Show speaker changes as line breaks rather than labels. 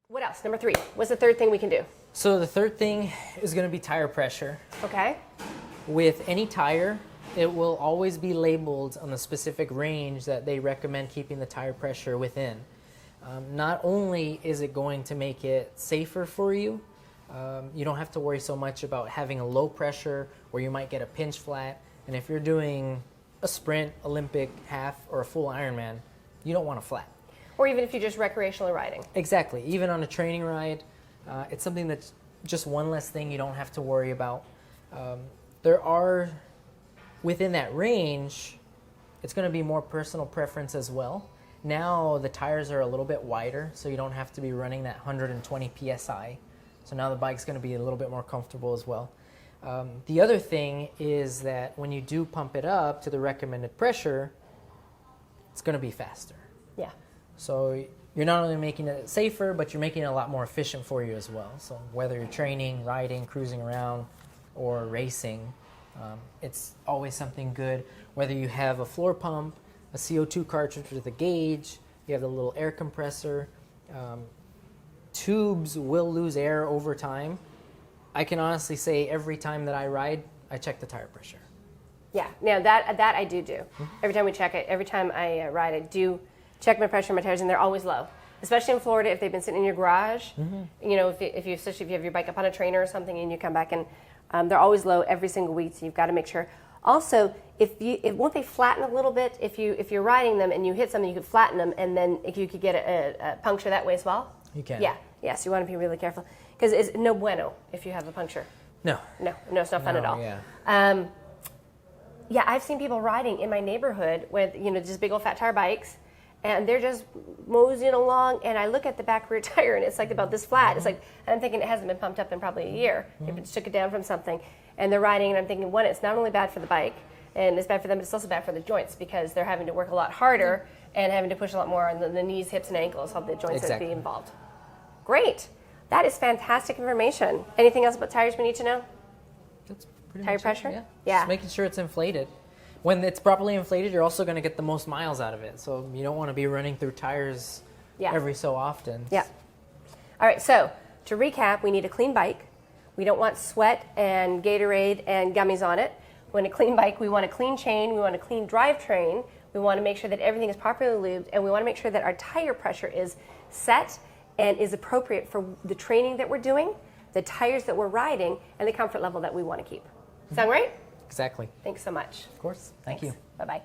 What else? Number 3. What's the third thing we can do?
So the third thing is going to be tire pressure.
Okay.
With any tire, it will always be labeled on the specific range that they recommend keeping the tire pressure within. Not only is it going to make it safer for you, you don't have to worry so much about having a low pressure where you might get a pinch flat. And if you're doing a sprint, Olympic, half, or a full Ironman, you don't want a flat.
Or even if you're just recreationally riding.
Exactly. Even on a training ride, it's something that's just one less thing you don't have to worry about. There are, within that range, it's going to be more personal preference as well. Now the tires are a little bit wider, so you don't have to be running that 120 PSI. So now the bike's going to be a little bit more comfortable as well. The other thing is that when you do pump it up to the recommended pressure, it's going to be faster.
Yeah.
So you're not only making it safer, but you're making it a lot more efficient for you as well. So whether you're training, riding, cruising around, or racing, it's always something good. Whether you have a floor pump, a CO2 cartridge with a gauge, you have the little air compressor. Tubes will lose air over time. I can honestly say every time that I ride, I check the tire pressure.
Yeah, now that I do. Every time we check it, every time I ride, I do check my pressure in my tires, and they're always low. Especially in Florida, if they've been sitting in your garage, you know, especially if you have your bike up on a trainer or something, and you come back and they're always low every single week. So you've got to make sure. Also, won't they flatten a little bit if you're riding them and you hit something, you could flatten them, and then you could get a puncture that way as well.
You can.
Yeah. So you want to be really careful because it's no bueno if you have a puncture.
No,
it's not fun at all.
Yeah.
Yeah, I've seen people riding in my neighborhood with just big old fat tire bikes, and they're just moseying along, and I look at the back rear tire, and it's like about this flat. It's like, and I'm thinking it hasn't been pumped up in probably a year. They just took it down from something, and they're riding, and I'm thinking, one, it's not only bad for the bike, and it's bad for them, but it's also bad for the joints because they're having to work a lot harder and having to push a lot more on the knees, hips, and ankles, how the joints are be involved. Great. That is fantastic information. Anything else about tires we need to know?
That's pretty
tire
much
pressure?
It,
Yeah.
Just making sure it's inflated. When it's properly inflated, you're also going to get the most miles out of it. So you don't want to be running through tires every so often.
Yeah. All right, so to recap, we need a clean bike. We don't want sweat and Gatorade and gummies on it. We want a clean bike. We want a clean chain. We want a clean drivetrain. We want to make sure that everything is properly lubed, and we want to make sure that our tire pressure is set and is appropriate for the training that we're doing, the tires that we're riding, and the comfort level that we want to keep. Sound right?
Exactly.
Thanks so much.
Of course. Thank you.
Bye-bye.